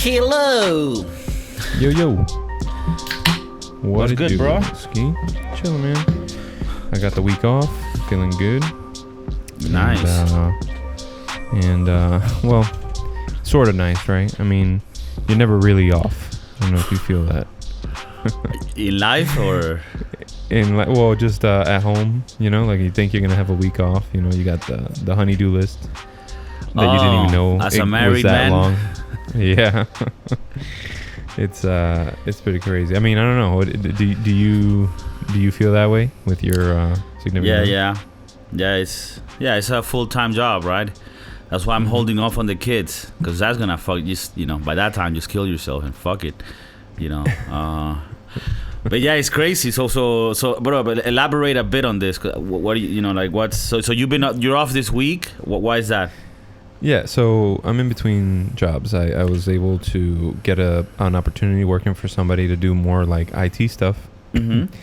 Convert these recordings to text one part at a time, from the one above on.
Hello. Yo. What's good, bro? Ski? Chilling, man. I got the week off. Feeling good. Nice. Well, sort of nice, right? I mean, you're never really off. I don't know if you feel that. In life or? Just at home, you know, like you think you're going to have a week off. You know, you got the honey-do list that you didn't even know as it a married was that man. long. Yeah. It's pretty crazy. I mean, I don't know. Do you feel that way with your significant other? Yeah, it's a full-time job, right? That's why I'm holding off on the kids, because that's gonna by that time just kill yourself and fuck it, But yeah, it's crazy. So bro, but elaborate a bit on this. What do so you're off this week? Why is that? Yeah, so I'm in between jobs. I was able to get an opportunity working for somebody to do more like IT stuff. Mm-hmm.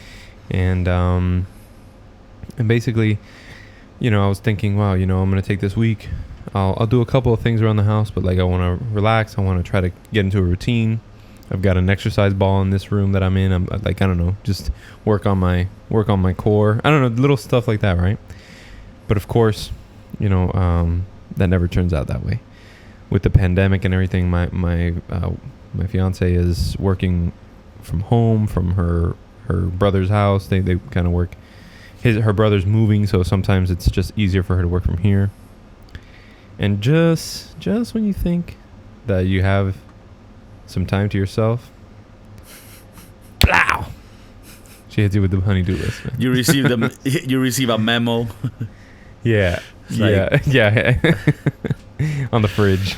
And basically, I was thinking, wow, I'm going to take this week. I'll do a couple of things around the house, but like I want to relax. I want to try to get into a routine. I've got an exercise ball in this room that I'm in. I'm like, I don't know, just work on my core. I don't know, little stuff like that, right? But of course, that never turns out that way. With the pandemic and everything, my fiance is working from home, from her brother's house. They kind of work. Her brother's moving, so sometimes it's just easier for her to work from here. And just when you think that you have some time to yourself, plow! She hits you with the honey-do list, man. You receive a memo. Yeah. Yeah. On the fridge.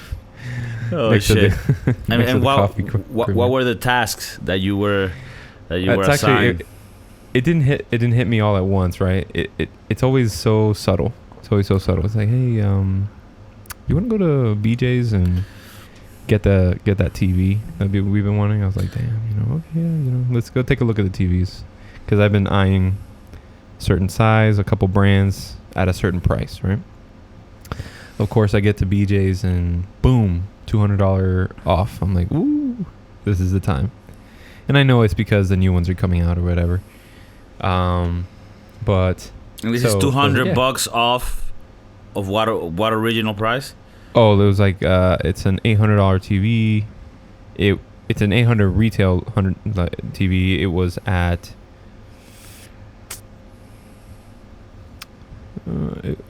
Oh shit! And what were the tasks that you were assigned? Actually, it didn't hit me all at once, right? It's always so subtle. It's always so subtle. It's like, hey, you want to go to BJ's and get that TV that we've been wanting? I was like, damn, okay, let's go take a look at the TVs, because I've been eyeing certain size, a couple brands at a certain price, right? Of course, I get to BJ's and boom, $200 off. I'm like, ooh, this is the time. And I know it's because the new ones are coming out or whatever. But and this is $200 off of what original price? Oh, it was like it's an $800 TV. It's an $800 retail TV. It was at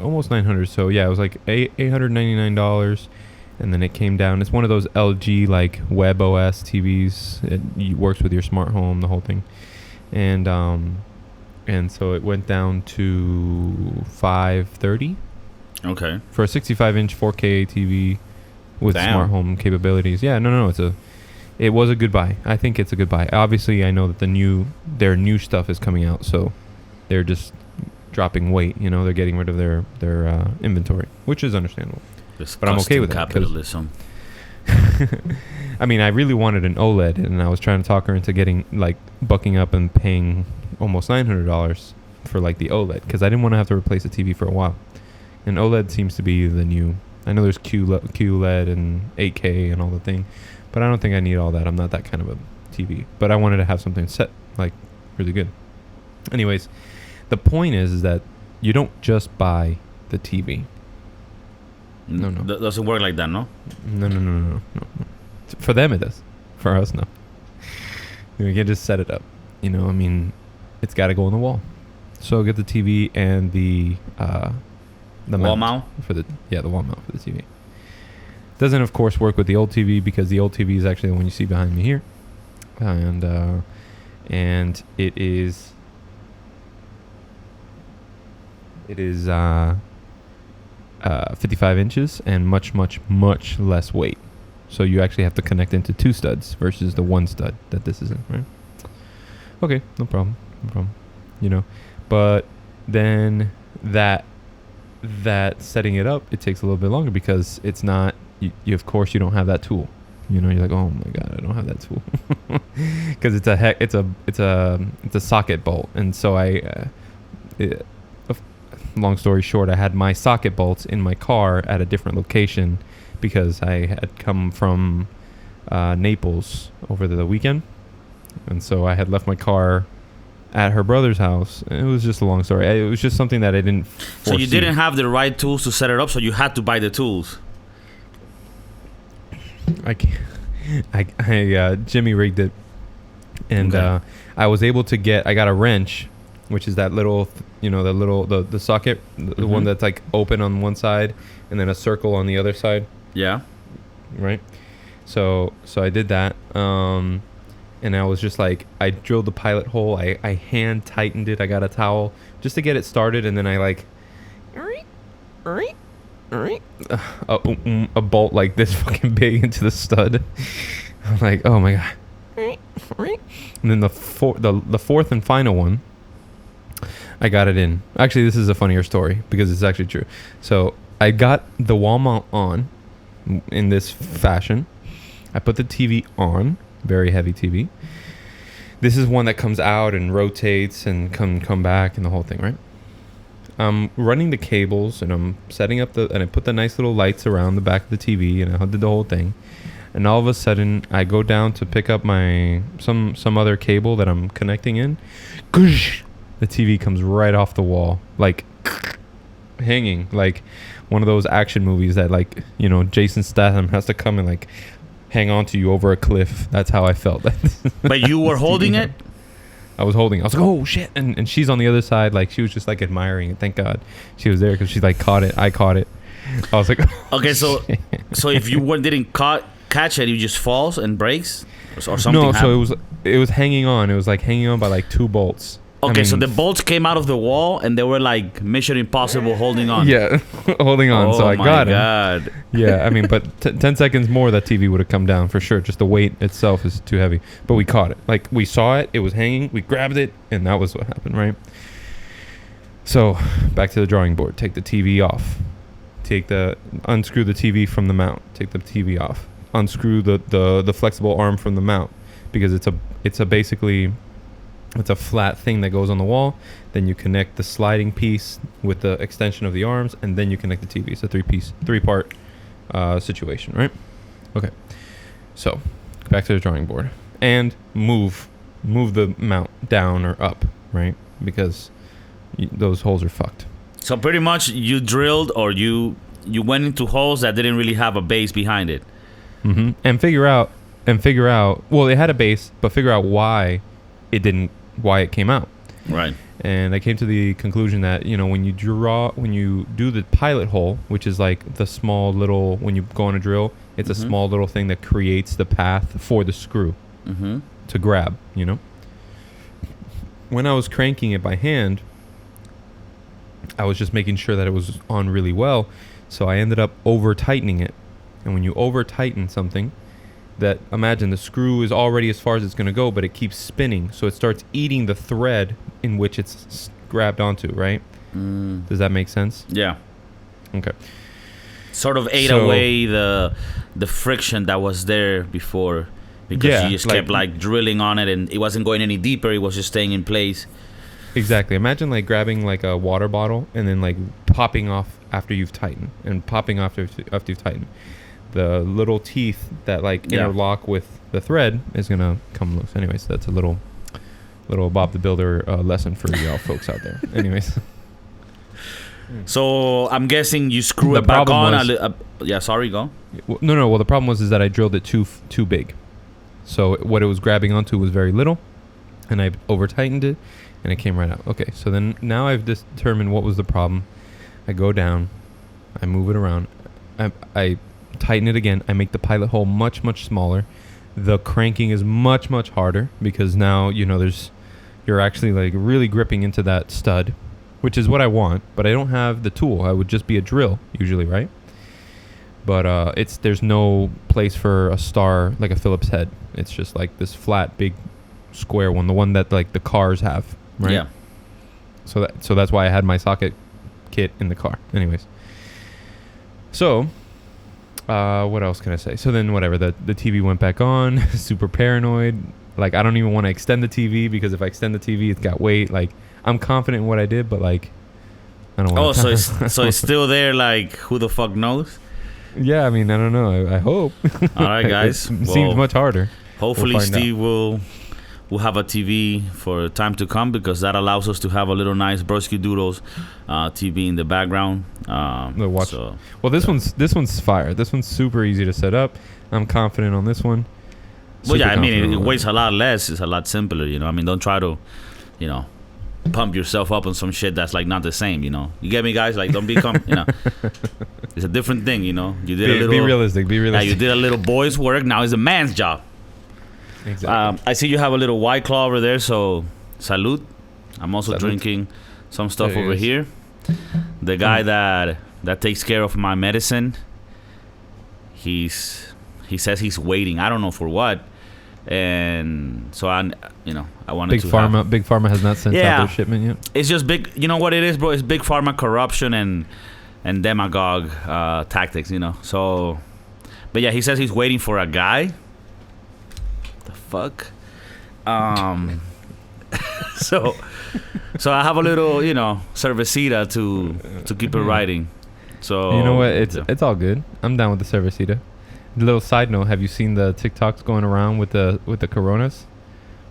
almost $900. So yeah, it was like $899, and then it came down. It's one of those LG like web OS TVs. It works with your smart home, the whole thing, and so it went down to $530. Okay. For a 65-inch 4K TV with smart home capabilities. Yeah, no, it was a good buy. I think it's a good buy. Obviously, I know that their new stuff is coming out, so they're just dropping weight. They're getting rid of their inventory, which is understandable. But I'm okay with capitalism. I mean, I really wanted an OLED, and I was trying to talk her into getting bucking up and paying almost $900 for the OLED, because I didn't want to have to replace the TV for a while. And OLED seems to be the new. I know there's QLED and 8K and all the thing, but I don't think I need all that. I'm not that kind of a TV. But I wanted to have something set really good. Anyways, the point is that you don't just buy the TV. No. Doesn't work like that, no? No. For them it does. For us, no. You can just set it up. I mean, it's got to go on the wall. So get the TV and the wall mount for the wall mount for the TV. Doesn't of course work with the old TV, because the old TV is actually the one you see behind me here, and it is 55 inches and much less weight. So you actually have to connect into two studs versus the one stud that this is in, right? Okay, no problem. But then that setting it up, it takes a little bit longer, because it's not you of course you don't have that tool. You're like, oh my god, I don't have that tool, because it's a socket bolt. And so long story short, I had my socket bolts in my car at a different location, because I had come from Naples over the weekend, and so I had left my car at her brother's house. It was just a long story. It was just something that I didn't foresee. So you didn't have the right tools to set it up, so you had to buy the tools. I can't. I Jimmy rigged it, and Okay. I was able to get. I got a wrench, which is that little, the socket, the one that's like open on one side, and then a circle on the other side. Yeah. Right. So I did that. And I was just like, I drilled the pilot hole. I hand tightened it. I got a towel just to get it started, and then I like, a bolt like this fucking big into the stud. I'm like, oh my god. And then the fourth and final one, I got it in. Actually, this is a funnier story because it's actually true. So I got the wall mount on in this fashion. I put the TV on, very heavy TV. This is one that comes out and rotates and come back and the whole thing, right? I'm running the cables and I'm setting up and I put the nice little lights around the back of the TV and I did the whole thing. And all of a sudden, I go down to pick up my some other cable that I'm connecting in. The TV comes right off the wall, like hanging, like one of those action movies that, like, you know, Jason Statham has to come and like hang on to you over a cliff. That's how I felt. But you were holding it? I was holding. I was like, oh shit, and she's on the other side, like she was just like admiring it. Thank God she was there because she like caught it. I caught it. I was like, oh, okay, so if you didn't catch it, you just falls and breaks or something. No, so it was hanging on. It was like hanging on by like 2 bolts. Okay, so the bolts came out of the wall and they were like Mission Impossible holding on. Yeah, holding on. So I got it. Oh my God. Yeah, I mean, but 10 seconds more, that TV would have come down for sure. Just the weight itself is too heavy. But we caught it. Like, we saw it. It was hanging. We grabbed it. And that was what happened, right? So, back to the drawing board. Take the TV off. Unscrew the TV from the mount. Take the TV off. Unscrew the flexible arm from the mount. Because it's a flat thing that goes on the wall. Then you connect the sliding piece with the extension of the arms, and then you connect the TV. It's a 3-part situation, right? Okay. So, back to the drawing board. And move the mount down or up, right? Because those holes are fucked. So pretty much you drilled or you went into holes that didn't really have a base behind it. Mm-hmm. And figure out, well, it had a base, but figure out why it came out. Right. And I came to the conclusion that, you know, when you do the pilot hole, which is like the small little, when you go on a drill, it's a small little thing that creates the path for the screw to grab, you know. When I was cranking it by hand, I was just making sure that it was on really well. So I ended up over tightening it. And when you over tighten something, that, imagine the screw is already as far as it's going to go, but it keeps spinning, so it starts eating the thread in which it's grabbed onto, right? Does that make sense? Yeah. Okay. Sort of ate away the friction that was there before, because you just kept like drilling on it and it wasn't going any deeper, it was just staying in place. Exactly. Imagine like grabbing like a water bottle and then like popping off after you've tightened, and popping off after you've tightened. The little teeth that like interlock with the thread is gonna come loose. Anyways, that's a little Bob the Builder lesson for y'all folks out there. Anyways, so I'm guessing you screw it back on. Yeah, sorry, go. No. Well, the problem was that I drilled it too big. So what it was grabbing onto was very little, and I over tightened it, and it came right out. Okay, so then now I've determined what was the problem. I go down, I move it around, I tighten it again. I make the pilot hole much smaller. The cranking is much harder because now, you know, you're actually like really gripping into that stud, which is what I want, but I don't have the tool. I would just be a drill usually, right? But there's no place for a star like a Phillips head. It's just like this flat big square one, the one that like the cars have, right? Yeah. So that's why I had my socket kit in the car. Anyways. So what else can I say? So then whatever, the TV went back on. Super paranoid. Like, I don't even want to extend the TV because if I extend the TV, it's got weight. Like, I'm confident in what I did, but like, I don't want to. So it's still there. Like, who the fuck knows? Yeah, I mean, I don't know. I hope. All right, guys. Seems much harder. Hopefully, Steve will have a TV for time to come, because that allows us to have a little nice Broskiedoodles TV in the background. Watch. Well, this one's fire. This one's super easy to set up. I'm confident on this one. Well, yeah, I mean, it weighs a lot less. It's a lot simpler, you know. I mean, don't try to, you know, pump yourself up on some shit that's like not the same, you know. You get me, guys? Like, don't become, you know. It's a different thing, you know. You did a little. Be realistic. Be realistic. You did a little boy's work. Now it's a man's job. Exactly. I see you have a little White Claw over there, so salud. I'm also drinking some stuff over here. The guy that takes care of my medicine, he says he's waiting. I don't know for what. And so I wanted Big Pharma has not sent out their shipment yet. It's just big. You know what it is, bro? It's Big Pharma corruption and demagogue tactics. You know. So, but yeah, he says he's waiting for a guy. The fuck. So I have a little, you know, cervecita to keep it riding. So you know what? It's all good. I'm down with the cervecita. Little side note: have you seen the TikToks going around with the Coronas,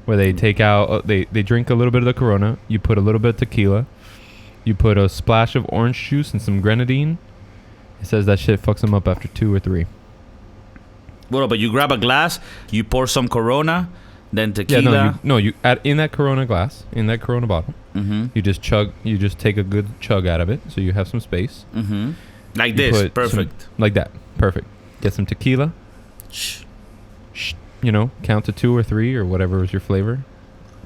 where they take out they drink a little bit of the Corona, you put a little bit of tequila, you put a splash of orange juice and some grenadine. It says that shit fucks them up after 2 or 3. Well, but you grab a glass, you pour some Corona, then tequila. Yeah, you add in that Corona glass, in that Corona bottle. Mm-hmm. You just take a good chug out of it, so you have some space. Mm-hmm. Like this, perfect. Like that, perfect. Get some tequila. You know, count to 2 or 3 or whatever is your flavor.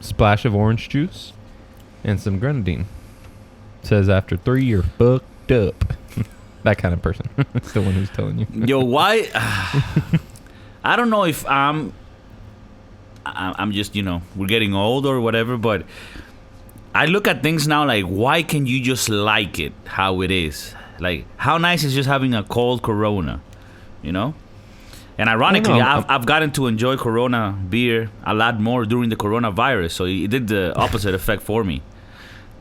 Splash of orange juice and some grenadine. Says after 3 you're fucked up. That kind of person. It's the one who's telling you. Yo, why? I don't know if I'm just, you know, we're getting old or whatever, but I look at things now like, why can you just like it how it is? Like, how nice is just having a cold Corona? You know, and ironically, I've gotten to enjoy Corona beer a lot more during the coronavirus. So it did the opposite effect for me.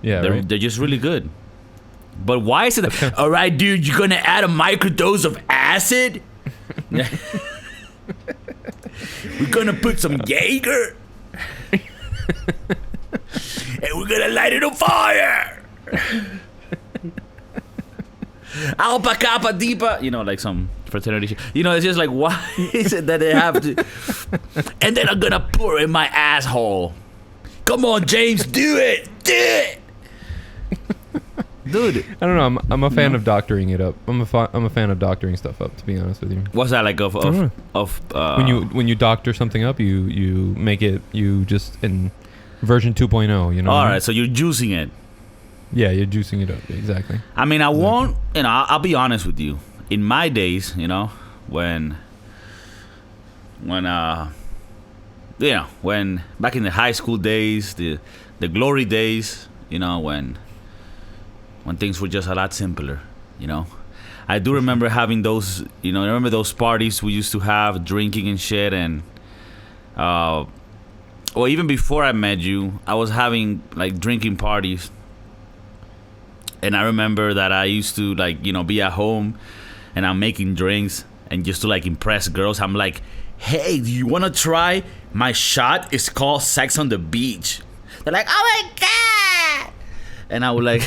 Yeah, they're just really good. But why is it? All right, dude, you're gonna add a microdose of acid. We're gonna put some Jaeger, and we're gonna light it on fire. Alpha Kappa Deepa, you know, like some fraternity shit. You know, it's just like, why is it that they have to? And then I'm gonna pour in my asshole. Come on, James, do it, dude. I don't know. I'm a fan of doctoring it up. I'm a fan of doctoring stuff up. To be honest with you. What's that like? When you doctor something up, you make it just in version 2.0. You know. All right, so you're juicing it. Yeah, you're juicing it up. Exactly. I mean, I won't. You know, I'll be honest with you. In my days, you know, when back in the high school days, the glory days, you know, when things were just a lot simpler, you know. I do remember having those, you know, I remember those parties we used to have, drinking and shit, and well, even before I met you, I was having like drinking parties. And I remember that I used to, like, you know, be at home and I'm making drinks, and just to like impress girls, I'm like, hey, do you want to try my shot? It's called Sex on the Beach. They're like, oh my God. And I would like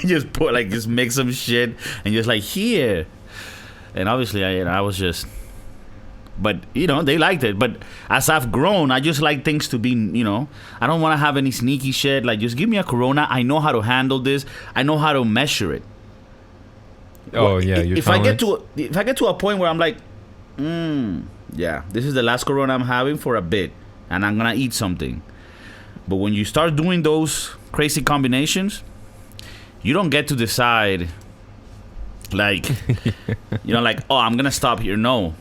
just make some shit and just like, here. And obviously I was just, but you know, they liked it. But as I've grown, I just like things to be, you know, I don't want to have any sneaky shit. Like, just give me a Corona. I know how to handle this. I know how to measure it. Oh yeah. If I get to a point where I'm like, yeah, this is the last Corona I'm having for a bit, and I'm gonna eat something. But when you start doing those crazy combinations, you don't get to decide. Like, you know, like, oh, I'm gonna stop here. No.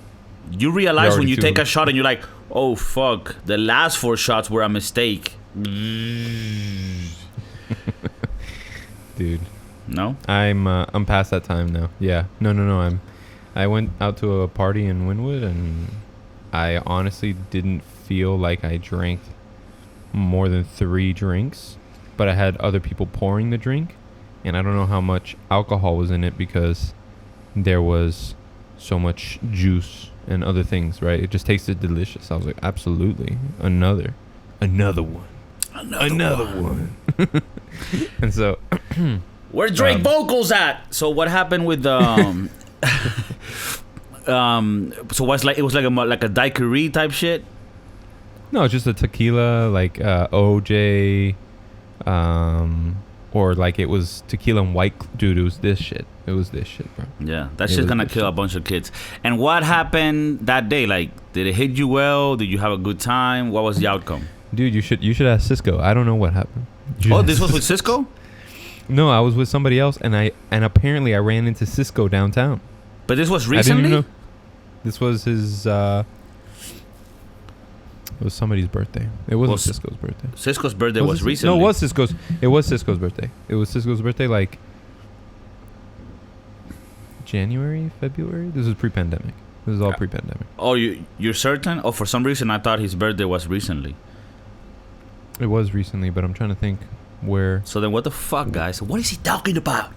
You realize when you take a shot and you're like, oh fuck, the last 4 shots were a mistake. Dude. No? I'm past that time now. Yeah. No. I went out to a party in Wynwood, and I honestly didn't feel like I drank more than 3 drinks, but I had other people pouring the drink, and I don't know how much alcohol was in it because there was so much juice and other things, right? It just tasted delicious. I was like, absolutely, another one. And so, where Drake vocals at? So what happened with so what's like? It was like a daiquiri type shit. no, it's just a tequila, like OJ, or like it was tequila and white. Dude, it was this shit. It was this shit, bro. Yeah, that shit's gonna kill a bunch of kids. And what happened that day? Like, did it hit you well? Did you have a good time? What was the outcome? Dude, you should ask Cisco. I don't know what happened. Oh, this was with Cisco? No, I was with somebody else, and apparently I ran into Cisco downtown. But this was recently? I didn't know. This was his. It was somebody's birthday. It wasn't Cisco's birthday. Cisco's birthday was recently. No, it was Cisco's. It was Cisco's birthday. It was Cisco's birthday, like January, February. This is pre-pandemic. This is all pre-pandemic. Oh, you're certain? Oh, for some reason I thought his birthday was recently. It was recently, but I'm trying to think where. So then what the fuck, guys? What is he talking about?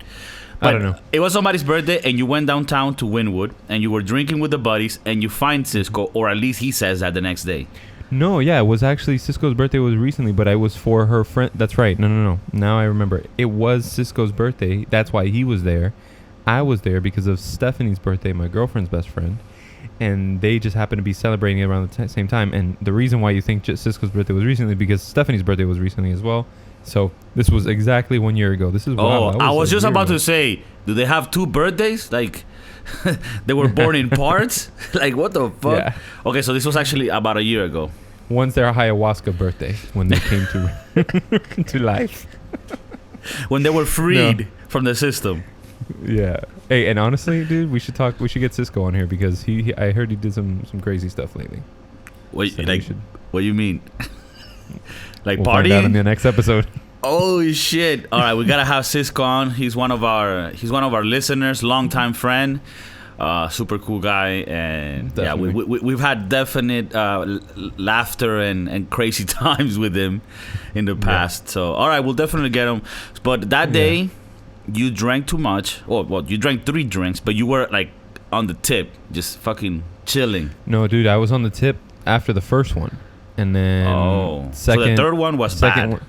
I don't know. It was somebody's birthday, and you went downtown to Wynwood, and you were drinking with the buddies, and you find Cisco, or at least he says that the next day. No, yeah, it was actually Cisco's birthday was recently, but it was for her friend. That's right. No. Now I remember. It was Cisco's birthday. That's why he was there. I was there because of Stephanie's birthday, my girlfriend's best friend. And they just happened to be celebrating it around the same time. And the reason why you think Cisco's birthday was recently because Stephanie's birthday was recently as well. So this was exactly 1 year ago. This is wow. I was just about to say, do they have two birthdays? Like, they were born in parts? Like, what the fuck? Yeah. Okay, so this was actually about a year ago. One's their ayahuasca birthday when they came to to life. When they were freed from the system. Yeah. Hey, and honestly, dude, we should get Cisco on here because I heard he did some crazy stuff lately. What, so like, what do you mean? Like we'll partying? Find out in the next episode. Oh shit! All right, we gotta have Cisco on. He's one of our listeners, longtime friend, super cool guy, and definitely. Yeah, we've had definite laughter and crazy times with him in the past. Yeah. So all right, we'll definitely get him. But that day. You drank too much. Well, you drank 3 drinks, but you were like on the tip, just fucking chilling. No, dude, I was on the tip after the first one, and then so the third one was bad.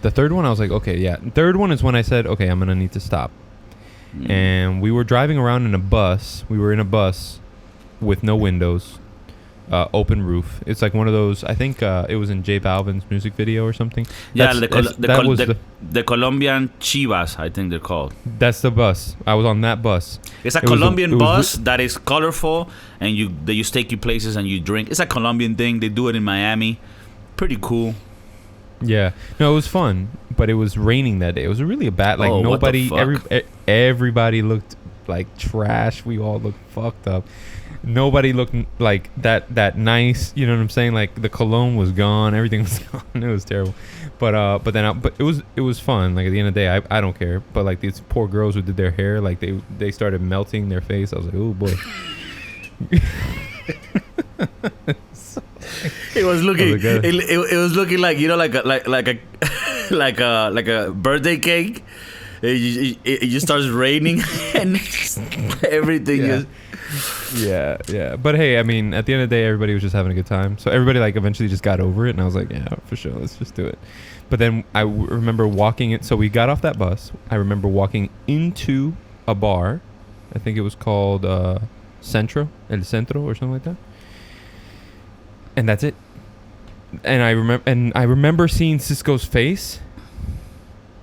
The third one, I was like, okay, yeah. The third one is when I said, okay, I'm gonna need to stop. And we were driving around in a bus. We were in a bus with no windows, open roof. It's like one of those. I think it was in J Balvin's music video or something. Yeah, the Colombian Chivas, I think they're called. That's the bus. I was on that bus. It's a Colombian bus that is colorful, and they just take you places and you drink. It's a Colombian thing. They do it in Miami. Pretty cool. Yeah. No, it was fun, but it was raining that day. It was really bad. Like nobody, everybody looked like trash. We all looked fucked up. Nobody looked like that nice. You know what I'm saying? Like the cologne was gone. Everything was gone. It was terrible. But it was fun. Like at the end of the day, I don't care. But like these poor girls who did their hair, like they started melting their face. I was like, oh boy. It was looking. It was looking like, you know, like a like a birthday cake. It just starts raining and everything is. Yeah. But hey, I mean, at the end of the day, everybody was just having a good time. So everybody like eventually just got over it, and I was like, yeah, for sure, let's just do it. But then I remember walking it. So we got off that bus. I remember walking into a bar. I think it was called El Centro or something like that. And that's it. And I remember seeing Cisco's face.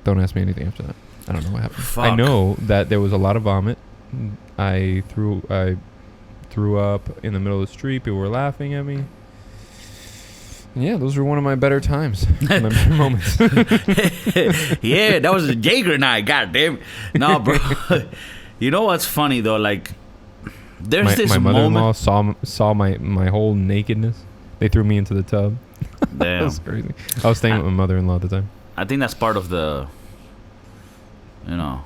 Don't ask me anything after that. I don't know what happened. Fuck. I know that there was a lot of vomit. I threw up in the middle of the street. People were laughing at me. Yeah, those were one of my better times. My better moments. Yeah, that was a Jaeger night. Goddamn. No, bro. You know what's funny though? Like, there's this moment. My mother-in-law saw my whole nakedness. They threw me into the tub. Damn. That was crazy. I was staying with my mother-in-law at the time. I think that's part of the, you know,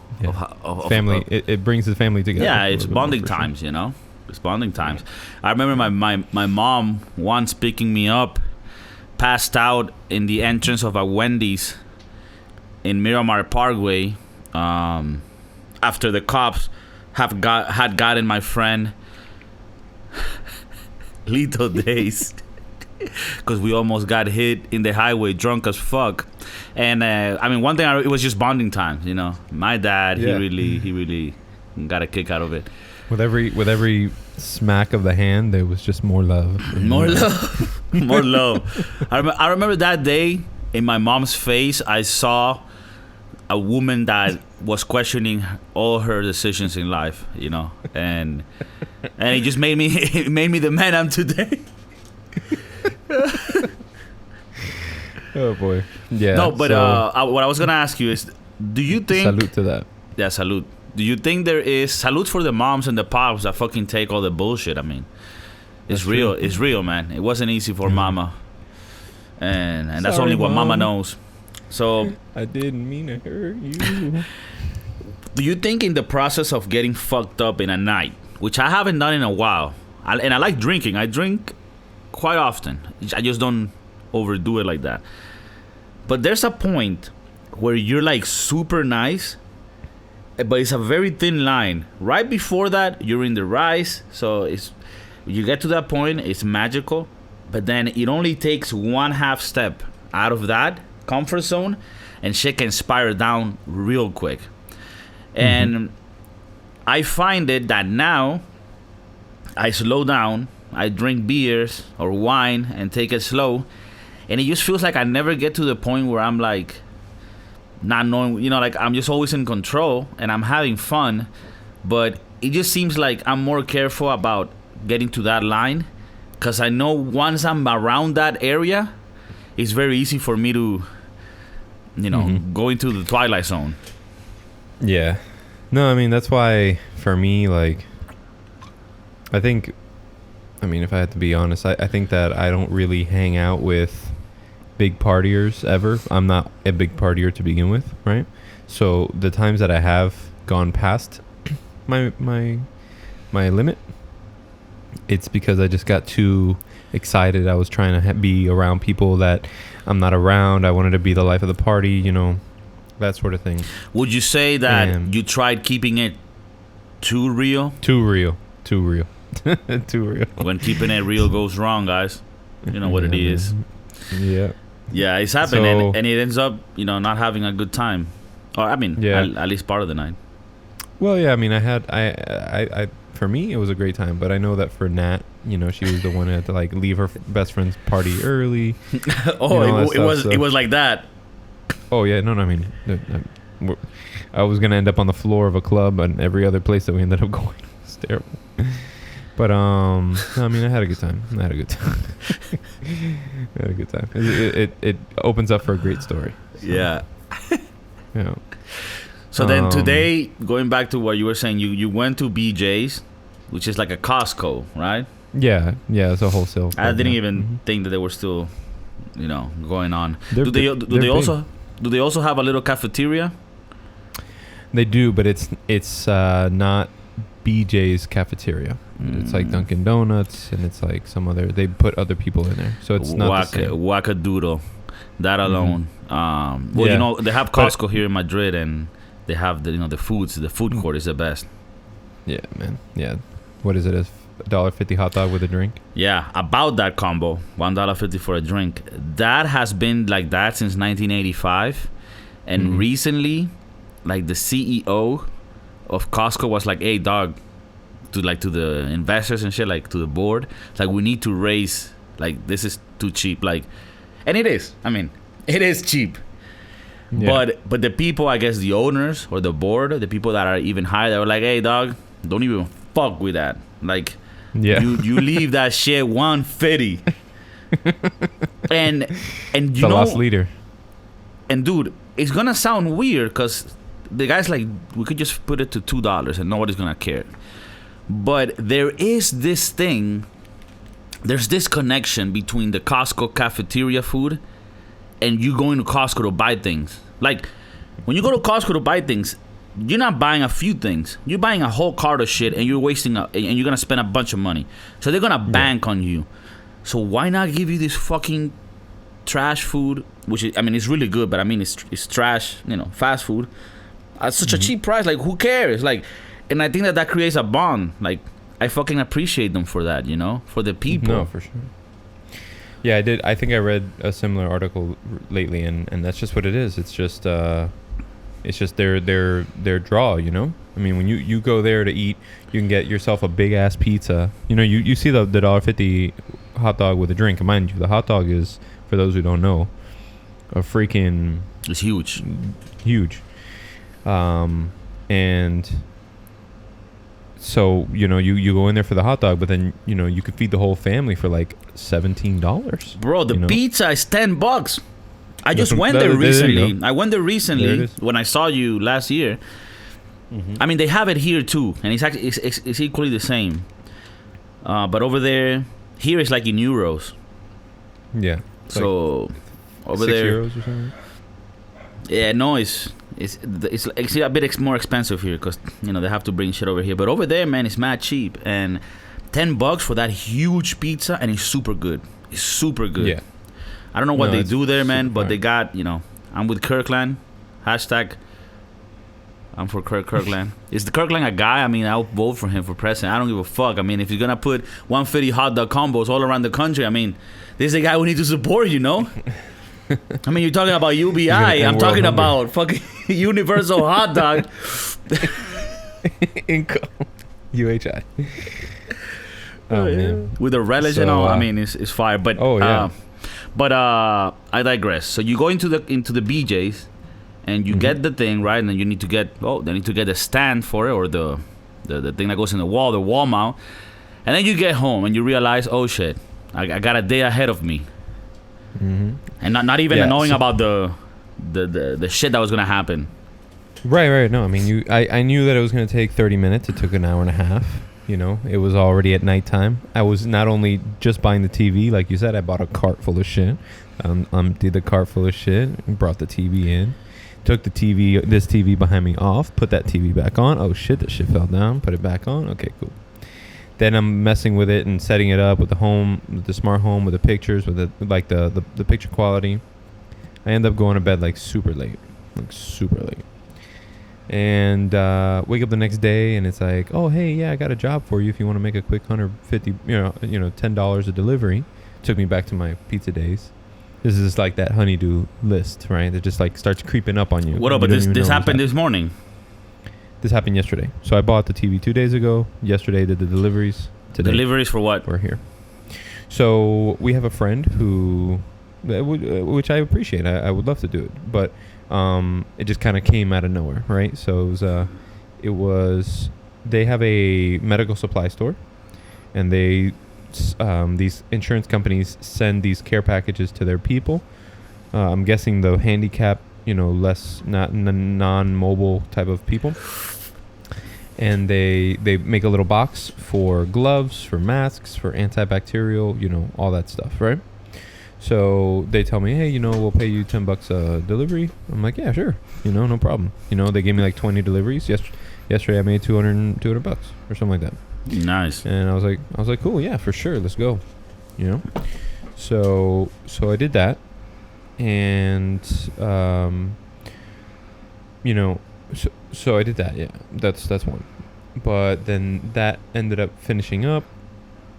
of family. It brings the family together. Yeah, it's bonding times, you know. It's bonding times. I remember my mom once picking me up, passed out in the entrance of a Wendy's in Miramar Parkway, after the cops had gotten my friend lethal days because we almost got hit in the highway drunk as fuck. And I mean, one thing, it was just bonding time, you know. My dad, he really got a kick out of it. With every smack of the hand, there was just more love. More love. More love. I remember that day in my mom's face, I saw a woman that was questioning all her decisions in life, you know, and it just made me the man I'm today. Oh boy. Yeah. No, but what I was gonna ask you is, do you think? Salute to that. Yeah, salute. Do you think there is salute for the moms and the pops that fucking take all the bullshit? I mean, it's real. True. It's real, man. It wasn't easy for mama, and that's Sorry, only what Mom. mama knows. So I didn't mean to hurt you. do you think in the process of getting fucked up in a night, which I haven't done in a while, and I like drinking. I drink quite often. I just don't overdo it like that. But there's a point where you're like super nice, but it's a very thin line. Right before that, you're in the rise, so you get to that point, it's magical. But then it only takes one half step out of that comfort zone, and shit can spiral down real quick. And I find it that now I slow down, I drink beers or wine and take it slow, and it just feels like I never get to the point where I'm like not knowing, you know, like I'm just always in control and I'm having fun, but it just seems like I'm more careful about getting to that line, because I know once I'm around that area, it's very easy for me to, you know, go into the twilight zone. Yeah. No, I mean, that's why for me, like, I think, I mean, if I had to be honest, I think that I don't really hang out with big partiers ever. I'm not a big partier to begin with, right? So the times that I have gone past my limit, it's because I just got too excited. I was trying to be around people that I'm not around. I wanted to be the life of the party, you know, that sort of thing. Would you say that you tried keeping it too real? Too real. Too real. When keeping it real goes wrong, guys, you know what it is. Yeah. Yeah, it's happened, and it ends up, you know, not having a good time. Or I mean, at least part of the night. Well, yeah, I mean, I for me, it was a great time, but I know that for Nat, you know, she was the one that had to like leave her best friend's party early. It was like that. Oh yeah, no, I mean, I was gonna end up on the floor of a club and every other place that we ended up going. It's terrible. But no, I mean, I had a good time. It opens up for a great story. So. Yeah. Yeah. So then today, going back to what you were saying, you went to BJ's, which is like a Costco, right? Yeah, it's a wholesale. I didn't even think that they were still, you know, going on. Do they also have a little cafeteria? They do, but it's not BJ's cafeteria. It's like Dunkin' Donuts, and it's like some other. They put other people in there, so it's not the same. Wackadoodle, that alone. You know, they have Costco here in Madrid, and they have the foods. The food court is the best. Yeah, man. Yeah, what is it? $1.50 hot dog with a drink? Yeah, about that combo, $1.50 for a drink. That has been like that since 1985, and recently, like the CEO of Costco was like, "Hey, dog." To the investors and shit, like to the board, it's like we need to raise, like this is too cheap, like, and it is. I mean, it is cheap, but the people, I guess the owners or the board, the people that are even higher, they were like, "Hey, dog, don't even fuck with that. Like, you leave that shit 150." and you know, lost leader. And dude, it's gonna sound weird because the guy's like, we could just put it to $2 and nobody's gonna care. But there is this thing, there's this connection between the Costco cafeteria food and you going to Costco to buy things. Like, when you go to Costco to buy things, you're not buying a few things. You're buying a whole cart of shit, and you're wasting and you're going to spend a bunch of money. So they're going to bank on you. So why not give you this fucking trash food, which is, I mean, it's really good, but I mean, it's trash, you know, fast food, at such a cheap price. Like, who cares? Like, and I think that creates a bond. Like, I fucking appreciate them for that, you know, for the people. No, for sure. Yeah, I did. I think I read a similar article lately, and that's just what it is. It's just their draw, you know. I mean, when you go there to eat, you can get yourself a big ass pizza. You know, you see the $1.50 hot dog with a drink. And mind you, the hot dog is, for those who don't know, a freaking... It's huge. Huge. And so, you know, you go in there for the hot dog, but then, you know, you could feed the whole family for like $17. Bro, the pizza is $10. I just went there there recently. there I went there recently when I saw you last year. Mm-hmm. I mean, they have it here too, and it's actually it's equally the same. But over there, here it's like in euros. Yeah. So like over 6 there, euros or something. Yeah, no, it's a bit more expensive here because, you know, they have to bring shit over here. But over there, man, it's mad cheap, and $10 for that huge pizza, and it's super good. It's super good. Yeah. I don't know what they do there, man, but they got, you know, I'm with Kirkland. Hashtag I'm for Kirkland. Is the Kirkland a guy? I mean, I'll vote for him for president. I don't give a fuck. I mean, if you're going to put 150 hot dog combos all around the country, I mean, this is a guy we need to support, you know? I mean, you're talking about UBI. I'm talking about fucking universal hot dog. Income. UHI. Oh, man. With the relish and all, I mean, it's fire. But, I digress. So you go into the BJ's, and you get the thing, right? And then you need to get the stand for it, or the thing that goes in the wall mount. And then you get home and you realize, oh shit, I got a day ahead of me. Mm-hmm. And not even knowing about the shit that was gonna happen. Right. No, I mean, I knew that it was gonna take 30 minutes. It took an hour and a half. You know, it was already at nighttime. I was not only just buying the TV, like you said, I bought a cart full of shit. Emptied the cart full of shit and brought the TV in. Took this TV behind me off, put that TV back on. Oh shit, that shit fell down. Put it back on. Okay, cool. Then I'm messing with it and setting it up with the smart home, with the pictures, with the picture quality. I end up going to bed like super late. And wake up the next day and it's like, oh hey, yeah, I got a job for you if you want to make a quick $150, $10 a delivery. Took me back to my pizza days. This is like that honeydew list, right? That just like starts creeping up on you. What up? But this happened this morning. This happened yesterday. So I bought the TV 2 days ago. Yesterday did the deliveries. Today, deliveries for what? We're here. So we have a friend who, which I appreciate. I would love to do it, but it just kind of came out of nowhere, right? So it was. They have a medical supply store, and these insurance companies send these care packages to their people. I'm guessing the handicap, less not non-mobile type of people. And they make a little box for gloves, for masks, for antibacterial, all that stuff, right? So they tell me, hey, we'll pay you $10 a delivery. I'm like, yeah, sure, no problem. They gave me like 20 deliveries. Yesterday I made $200 or something like that. Nice. And I was like, cool, yeah, for sure, let's go. So I did that, and so I did that. Yeah, that's one. But then that ended up finishing up.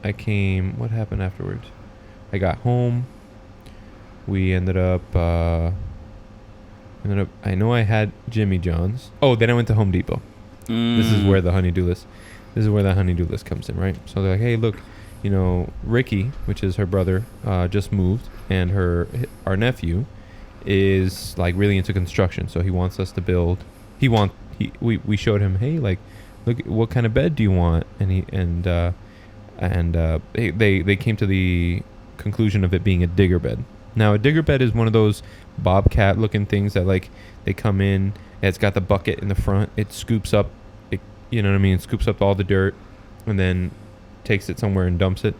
What happened afterwards? I got home. We ended up. I know I had Jimmy John's. Oh, then I went to Home Depot. This is where the honeydew list. This is where the honeydew list comes in, right? So they're like, hey, look, Ricky, which is her brother, just moved, and our nephew is like really into construction, so he wants us to build. We showed him, hey, like, look, what kind of bed do you want? And they came to the conclusion of it being a digger bed. Now, a digger bed is one of those bobcat looking things that, like, they come in, and it's got the bucket in the front. It scoops up. Scoops up all the dirt and then takes it somewhere and dumps it.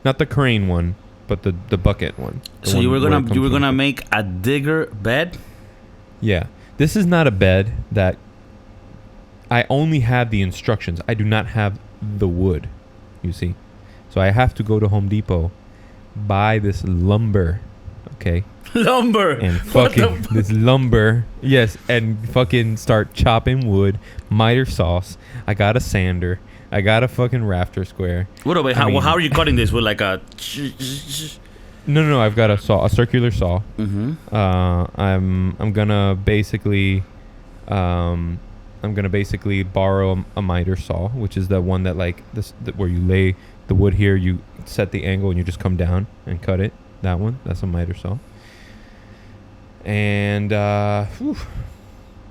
Not the crane one, but the bucket one. So you were gonna make a digger bed? Yeah. This is not a bed that I only have the instructions. I do not have the wood, you see. So I have to go to Home Depot, buy this lumber, Okay. Lumber. And What the fucking this lumber. Yes, and fucking start chopping wood, miter sauce. I got a sander. I got a fucking rafter square. What about how are you cutting this with like a? No. I've got a saw, a circular saw. Mm-hmm. I'm gonna basically, borrow a miter saw, which is the one that like this where you lay the wood here, you set the angle, and you just come down and cut it. That one, that's a miter saw. And yeah,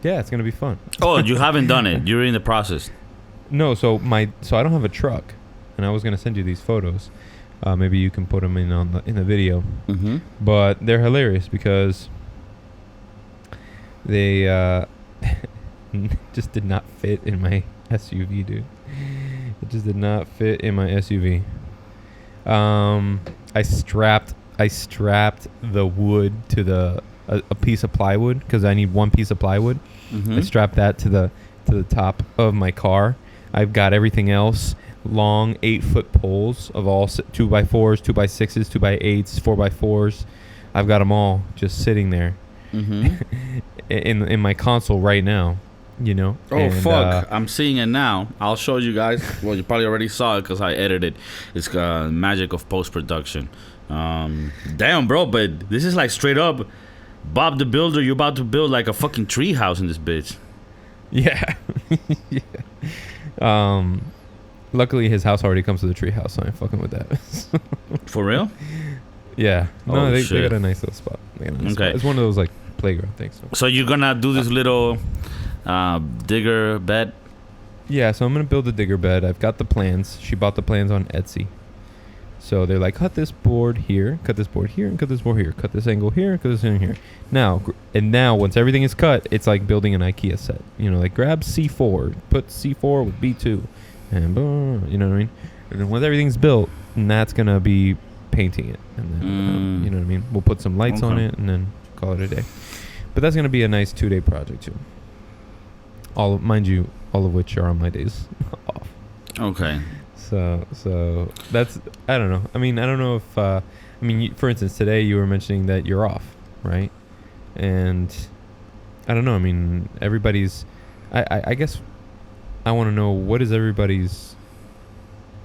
it's gonna be fun. Oh, you haven't done it. You're in the process. No, so I don't have a truck, and I was gonna send you these photos. Maybe you can put them in the video. Mm-hmm. But they're hilarious because they just did not fit in my SUV, dude. It just did not fit in my SUV. I strapped the wood to a piece of plywood because I need one piece of plywood. Mm-hmm. I strapped that to the top of my car. I've got everything else, long 8-foot poles of all 2x4s, 2x6s, 2x8s, 4x4s. I've got them all just sitting there Mm-hmm. in my console right now, you know. Oh, and, fuck. I'm seeing it now. I'll show you guys. Well, you probably already saw it because I edited. It's magic of post-production. Damn, bro, but this is like straight up Bob the Builder. You're about to build like a fucking tree house in this bitch. Yeah. Yeah. Luckily his house already comes with a tree house, so I ain't fucking with that. For real? Yeah. No, Oh, they shit. got a nice little spot. Okay. Spot. It's one of those like playground things. So you're gonna do this little digger bed? Yeah, so I'm gonna build a digger bed. I've got the plans. She bought the plans on Etsy. So they're like, cut this board here, cut this board here, and cut this board here, cut this angle here, cut this angle here. Now, once everything is cut, it's like building an IKEA set. You know, like grab C4, put C4 with B2, and boom, you know what I mean? And then once everything's built, and that's gonna be painting it, and then you know what I mean? We'll put some lights on it, and then call it a day. But that's gonna be a nice 2-day project too. All of which are on my days off. Okay. So that's, I don't know. I mean, I don't know if, for instance, today you were mentioning that you're off, right? And I don't know. I mean, everybody's, I guess I want to know, what is everybody's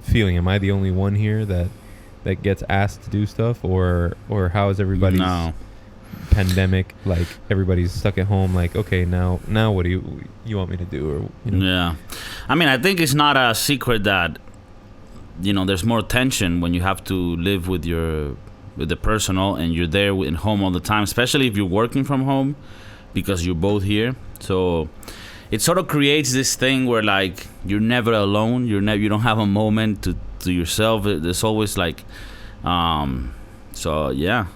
feeling? Am I the only one here that gets asked to do stuff, or how is everybody's pandemic? Like, everybody's stuck at home, like, okay, now what do you want me to do? Or, you know? Yeah. I mean, I think it's not a secret that, you know, there's more tension when you have to live with the personal and you're there in home all the time, especially if you're working from home because you're both here. So it sort of creates this thing where like you're never alone. You don't have a moment to yourself. There's always like, so yeah.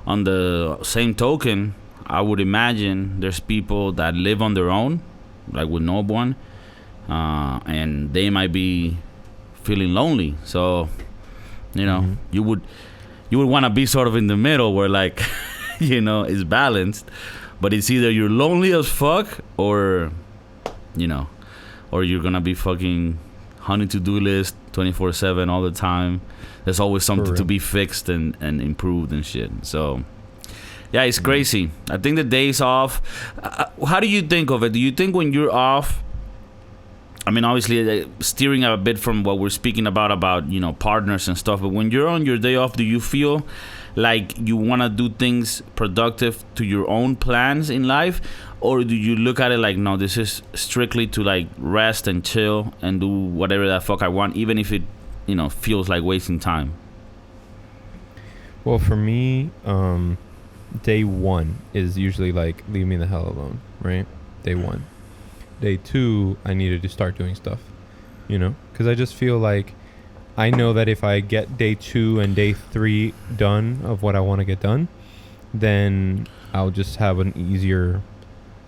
On the same token, I would imagine there's people that live on their own, like with no one, and they might be feeling lonely. So, you know, you would want to be sort of in the middle where like, you know, it's balanced, but it's either you're lonely as fuck or, you know, or you're gonna be fucking hunting to-do list 24/7 all the time. There's always something to be fixed and improved and shit. So yeah, it's crazy. I think the days off, how do you think of it? Do you think when you're off, I mean, obviously, steering a bit from what we're speaking about, you know, partners and stuff. But when you're on your day off, do you feel like you want to do things productive to your own plans in life? Or do you look at it like, no, this is strictly to, like, rest and chill and do whatever the fuck I want, even if it, you know, feels like wasting time? Well, for me, day one is usually, like, leave me the hell alone, right? Day one. Day two, I needed to start doing stuff, you know, because I just feel like I know that if I get day 2 and day 3 done of what I want to get done, then I'll just have an easier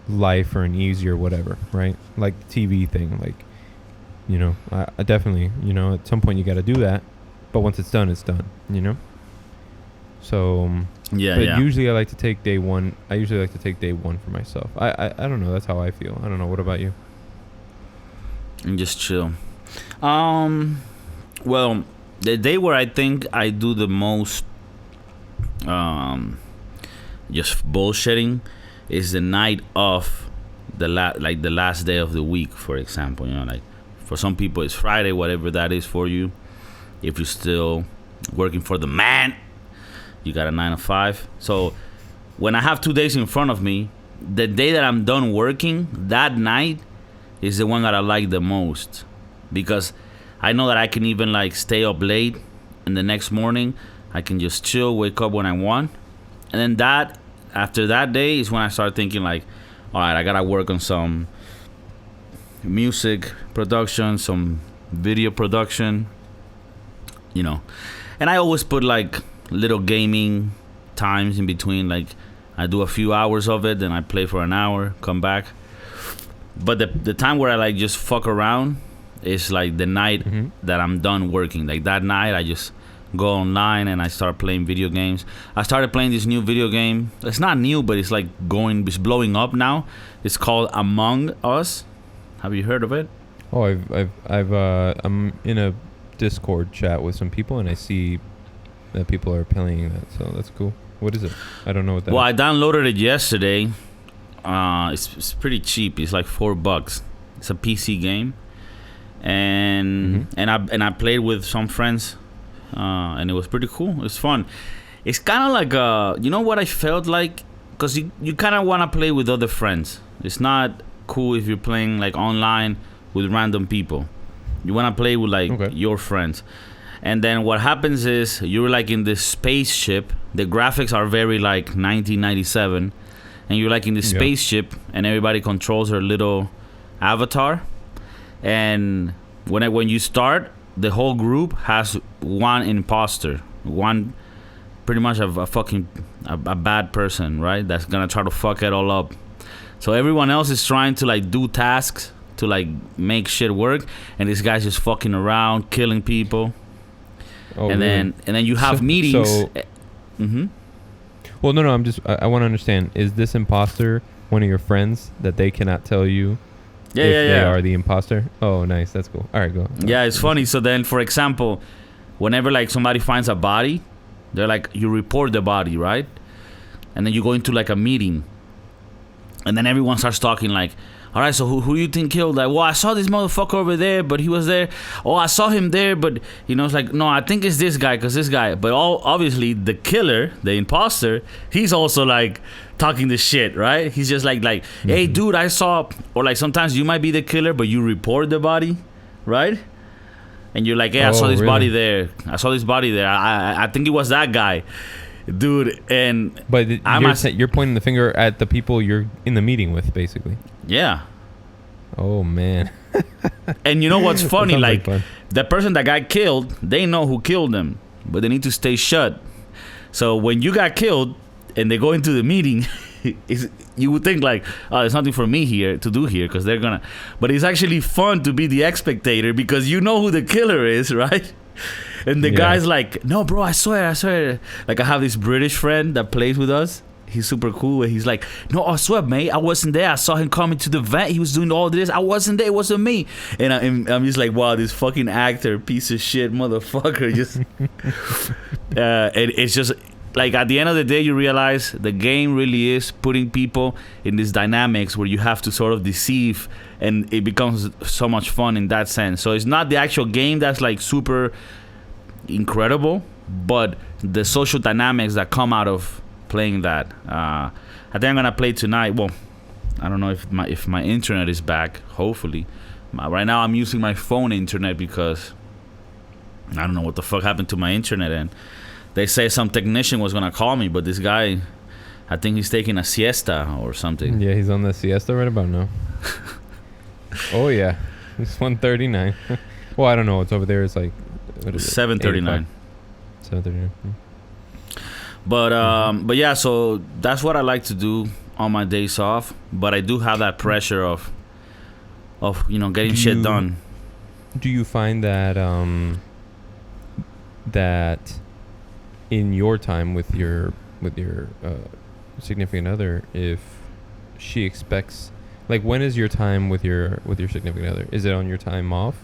life or an easier whatever, right? Like the TV thing, like, you know, I definitely, you know, at some point you got to do that, but once it's done, you know? So, but usually I like to take day one. I usually like to take day one for myself. I don't know. That's how I feel. I don't know. What about you? And just chill. Well, the day where I think I do the most just bullshitting is the night of the last day of the week, for example. Like for some people it's Friday, whatever that is for you. If you're still working for the man, you got a 9 to 5. So when I have 2 days in front of me, the day that I'm done working, that night is the one that I like the most, because I know that I can even like stay up late, and the next morning I can just chill, wake up when I want. And then after that day is when I start thinking like, all right, I gotta work on some music production, some video production, And I always put like little gaming times in between. Like I do a few hours of it, then I play for an hour, come back. But the time where I like just fuck around is like the night that I'm done working. Like that night I just go online and I start playing video games. I started playing this new video game. It's not new, but it's like it's blowing up now. It's called Among Us. Have you heard of it? Oh, I'm in a Discord chat with some people, and I see that people are playing that, so that's cool. What is it? I don't know what that is. I downloaded it yesterday. It's pretty cheap. It's like $4. It's a PC game, and I played with some friends, and it was pretty cool. It's fun. It's kind of like what I felt like, because you kind of want to play with other friends. It's not cool if you're playing like online with random people. You want to play with like your friends. And then what happens is you're like in this spaceship. The graphics are very like 1997, and you're like in this spaceship, and everybody controls their little avatar. And when you start, the whole group has one imposter, one pretty much a bad person, right? That's gonna try to fuck it all up. So everyone else is trying to like do tasks to like make shit work, and this guy's just fucking around, killing people. Oh, and really? then you have meetings. Well, no, I want to understand. Is this imposter one of your friends that they cannot tell you they are the imposter? Oh, nice. That's cool. All right, go. Yeah, it's funny. So then, for example, whenever like somebody finds a body, they're like, you report the body, right? And then you go into like a meeting, and then everyone starts talking like, all right, so who you think killed? Like, well, I saw this motherfucker over there, but he was there. Oh, I saw him there, but it's like, no, I think it's this guy, because this guy. But obviously the killer, the imposter, he's also like talking the shit, right? He's just like, hey, dude, I saw. Or like sometimes you might be the killer, but you report the body, right? And you're like, hey, I saw this body there. I saw this body there. I think it was that guy, dude. And but you're pointing the finger at the people you're in the meeting with, basically. Yeah. Oh man. And you know what's funny? Like the person that got killed, they know who killed them, but they need to stay shut. So when you got killed and they go into the meeting, you would think like, oh, there's nothing for me here to do here, because they're gonna. But it's actually fun to be the spectator, because you know who the killer is, right? And the guy's like, no, bro, I swear. Like I have this British friend that plays with us. He's super cool. And he's like, no, I swear, mate, I wasn't there. I saw him coming to the vent. He was doing all this. I wasn't there. It wasn't me. And I'm just like, wow, this fucking actor, piece of shit, motherfucker. Just, it's just like at the end of the day, you realize the game really is putting people in these dynamics where you have to sort of deceive, and it becomes so much fun in that sense. So it's not the actual game that's like super incredible, but the social dynamics that come out of playing that. I think I'm gonna play tonight. Well, I don't know if my internet is back. Hopefully, right now I'm using my phone internet because I don't know what the fuck happened to my internet. And they say some technician was gonna call me, but this guy, I think he's taking a siesta or something. Yeah, he's on the siesta right about now. Oh yeah, it's 1:39. Well, I don't know. It's over there. It's like 7:39. 7:39. But yeah, so that's what I like to do on my days off. But I do have that pressure of getting shit done. Do you find that that in your time with your significant other, if she expects, like, when is your time with your significant other? Is it on your time off?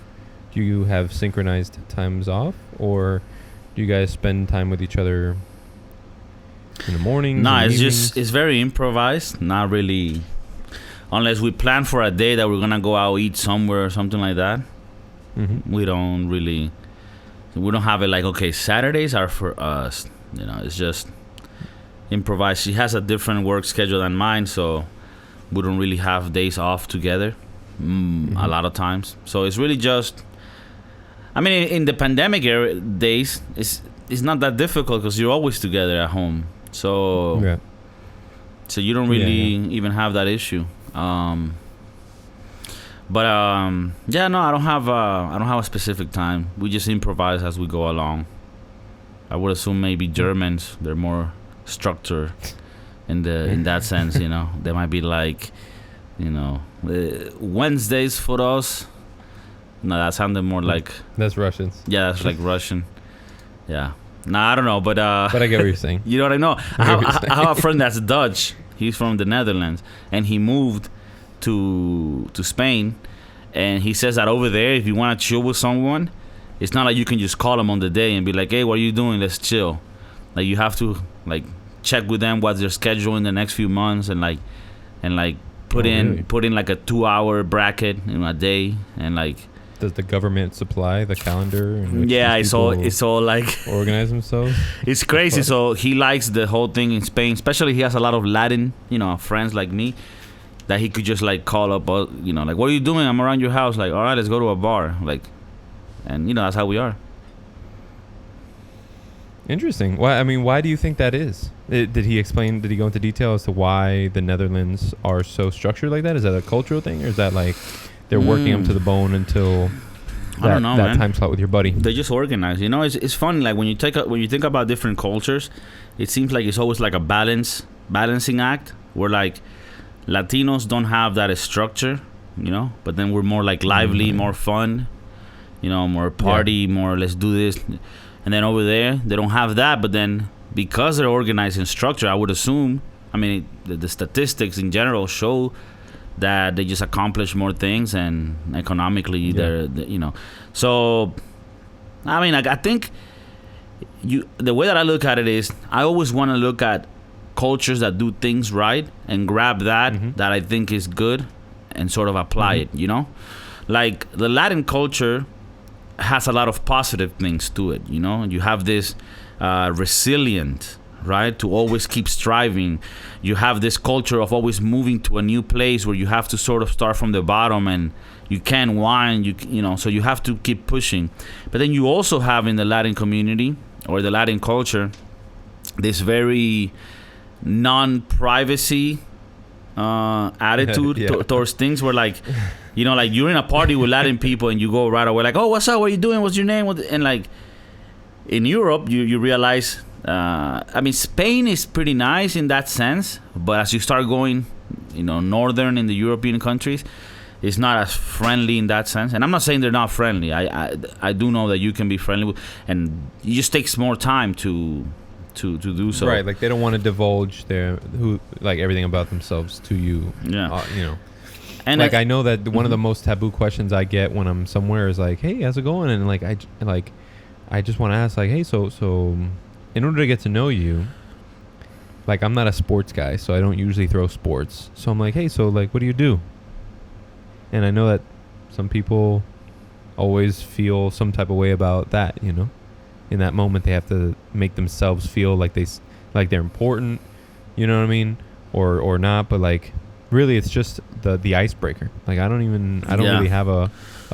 Do you have synchronized times off, or do you guys spend time with each other in the mornings? No, in the it's evenings? just it's very improvised. Not really, unless we plan for a day that we're gonna go out eat somewhere or something like that. Mhm. We don't have it like, okay, Saturdays are for us. It's just improvised. She has a different work schedule than mine, so we don't really have days off together a lot of times. So it's really just, I mean, in the pandemic days, it's not that difficult because you're always together at home. So Yeah. so you don't really even have that issue. Yeah, no, I don't have a specific time. We just improvise as we go along. I would assume maybe Germans, they're more structured in that sense. They might be like, Wednesdays for us. No, that sounded more like, That's Russians. yeah, that's like Russian. Yeah. Nah, I don't know, but But I get what you're saying. you know what I know? I have a friend that's Dutch. He's from the Netherlands, and he moved to Spain. And he says that over there, if you want to chill with someone, it's not like you can just call them on the day and be like, "Hey, what are you doing? Let's chill." Like, you have to like check with them what's their schedule in the next few months, and put in like a 2-hour bracket in a day, and like. Does the government supply the calendar? In which Yeah, these it's all like organize themselves. it's crazy. So he likes the whole thing in Spain, especially he has a lot of Latin, friends like me, that he could just like call up, like, "What are you doing? I'm around your house." Like, "All right, let's go to a bar." Like, and that's how we are. Interesting. Why do you think that is? Did he explain? Did he go into detail as to why the Netherlands are so structured like that? Is that a cultural thing, or is that like they're working them to the bone until I don't know, that man. time slot with your buddy? They just organize. It's funny. Like when you think about different cultures, it seems like it's always like a balancing act where like Latinos don't have that structure, but then we're more like lively, more fun, more party, more let's do this. And then over there, they don't have that, but then because they're organized in structure, I would assume, the statistics in general show that they just accomplish more things, and economically they're. So, I think the way that I look at it is, I always want to look at cultures that do things right and grab that I think is good and sort of apply it, Like the Latin culture has a lot of positive things to it, You have this resilient, right, to always keep striving. You have this culture of always moving to a new place where you have to sort of start from the bottom, and you can't whine, so you have to keep pushing. But then you also have in the Latin community or the Latin culture this very non-privacy attitude towards things, where like like you're in a party with Latin people and you go right away like, "Oh, what's up, what are you doing, what's your name?" And like in Europe you realize Spain is pretty nice in that sense, but as you start going northern in the European countries, it's not as friendly in that sense. And I'm not saying they're not friendly. I do know that you can be friendly with, and it just takes more time to do so. Right, like they don't want to divulge everything about themselves to you. Yeah. And like I know that one of the most taboo questions I get when I'm somewhere is like, "Hey, how's it going?" And like I just want to ask like, "Hey, so in order to get to know you, like I'm not a sports guy, so I don't usually throw sports. So I'm like, "Hey, so like what do you do?" And I know that some people always feel some type of way about that, In that moment, they have to make themselves feel like they're important, you know what I mean, or not. But like, really, it's just the icebreaker. Like I don't really have a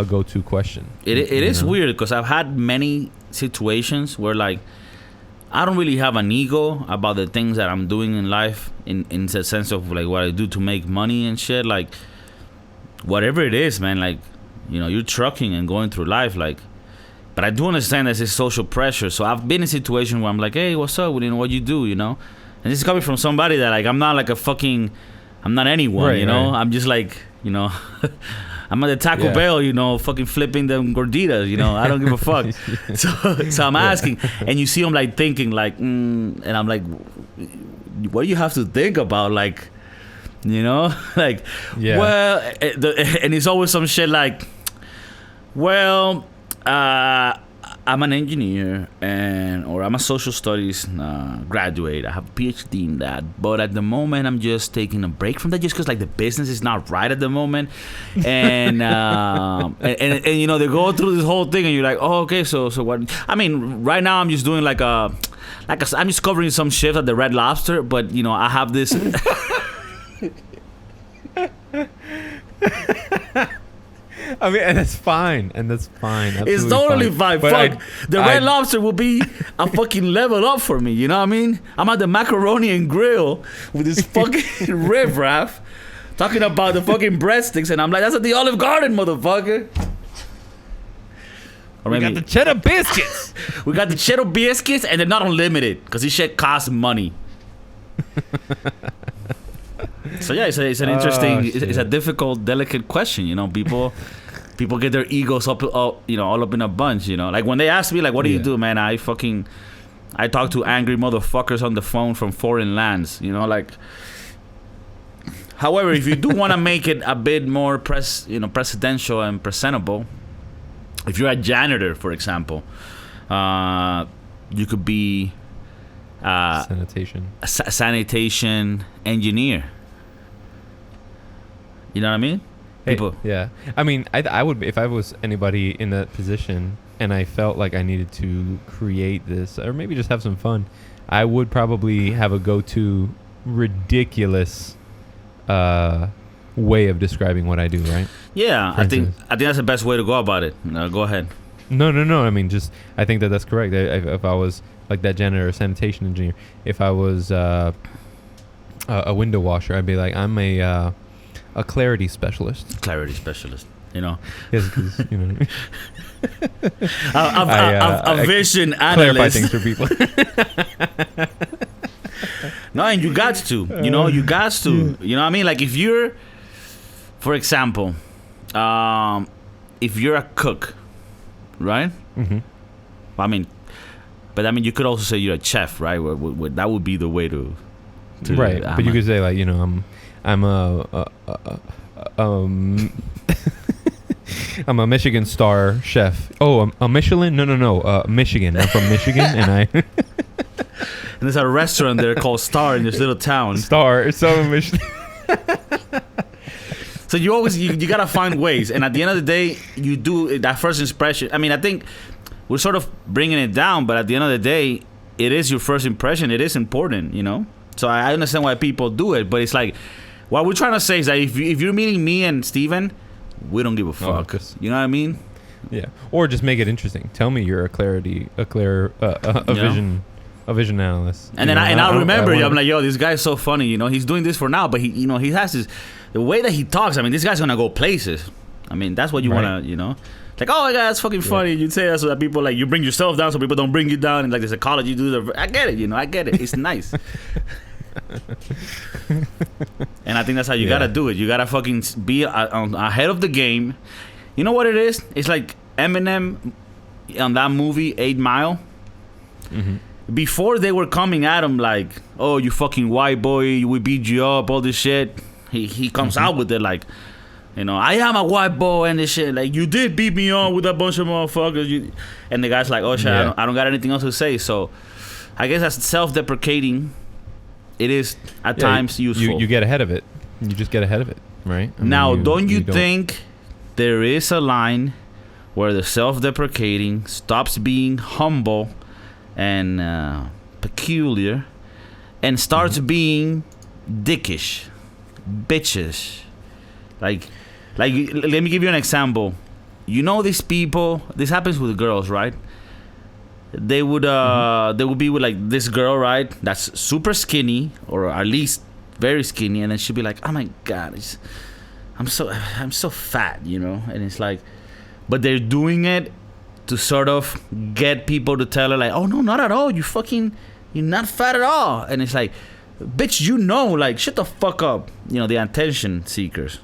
go-to question. It is weird because I've had many situations where like I don't really have an ego about the things that I'm doing in life, in the sense of like what I do to make money and shit. Like whatever it is, man. Like you're trucking and going through life, like. But I do understand that it's social pressure. So I've been in a situation where I'm like, "Hey, what's up? What you do, And this is coming from somebody that like I'm not like I'm not anyone, right, right. I'm just like, I'm at the Taco Bell, fucking flipping them gorditas, I don't give a fuck. So I'm asking, and you see them like thinking like, and I'm like, what do you have to think about, like, like, well, and it's always some shit like, well. I'm an engineer or I'm a social studies graduate. I have a PhD in that, but at the moment I'm just taking a break from that, just because like the business is not right at the moment, and and you know, they go through this whole thing, and you're like, oh, okay, so what? I mean, right now I'm just doing I'm just covering some shifts at the Red Lobster, but you know, I have this. I mean, and that's fine. Absolutely It's totally fine. But Fuck, the Red Lobster will be a fucking level up for me. You know what I mean? I'm at the macaroni and grill with this fucking riffraff talking about the fucking breadsticks, and I'm like, that's at the Olive Garden, motherfucker. Or we got the cheddar biscuits. We got the cheddar biscuits, and they're not unlimited because this shit costs money. So yeah, it's an interesting, it's a difficult, delicate question. You know, people get their egos up, you know, all up in a bunch. You know, like when they ask me, like, what do you do, man? I talk to angry motherfuckers on the phone from foreign lands. You know, like. However, if you do want to make it a bit more presidential and presentable, if you're a janitor, for example, you could be a sanitation engineer. You know what I mean? People. Yeah. I mean, I would, if I was anybody in that position and I felt like I needed to create this or maybe just have some fun, I would probably have a go-to ridiculous way of describing what I do, right? Yeah, I think that's the best way to go about it. Go ahead. No. I mean, I think that's correct. If I was like that janitor or sanitation engineer, if I was a window washer, I'd be like, I'm a clarity specialist. Clarity specialist, you know. Yes, 'cause, you know. a vision clarify analyst. things for people. No, and you got to. You know, you got to. You know what I mean? Like if you're, for example, if you're a cook, right? Mm-hmm. I mean, you could also say you're a chef, right? That would be the way to right. But you could say like, you know, I'm I'm a Michigan star chef. Oh, a Michelin? No. Michigan. I'm from Michigan, and and there's a restaurant there called Star in this little town. Star. So Michelin. So you gotta find ways, and at the end of the day, you do that first impression. I mean, I think we're sort of bringing it down, but at the end of the day, it is your first impression. It is important, you know. So I understand why people do it, but it's like what we're trying to say is that if you're meeting me and Steven, we don't give a fuck. You know what I mean? Yeah. Or just make it interesting. Tell me you're a vision analyst. And then I'll remember you. I'm like, yo, this guy's so funny. You know, he's doing this for now, but he has this, the way that he talks. I mean, this guy's gonna go places. I mean, that's what you wanna, you know. Like, oh my God, that's fucking funny. You say that so that people, like, you bring yourself down so people don't bring you down. And like the psychology do. I get it. You know, I get it. It's nice. And I think that's how you gotta do it. You gotta fucking be ahead of the game. You know what it is? It's like Eminem on that movie 8 Mile. Mm-hmm. Before they were coming at him like, oh, you fucking white boy, we beat you up, all this shit. He comes out with it like, you know, I am a white boy and this shit. Like, you did beat me up with a bunch of motherfuckers. And the guy's like, oh shit, I don't got anything else to say. So I guess that's self-deprecating. It is at times useful. You get ahead of it. You just get ahead of it, right? I mean, don't you think there is a line where the self-deprecating stops being humble and peculiar and starts being dickish, bitches? Like, let me give you an example. You know, these people, this happens with girls, right? They would be with like this girl, right? That's super skinny, or at least very skinny, and then she'd be like, "Oh my God, I'm so fat," you know. And it's like, but they're doing it to sort of get people to tell her like, "Oh no, not at all. You're not fat at all." And it's like, bitch, you know, like, shut the fuck up. You know, the attention seekers.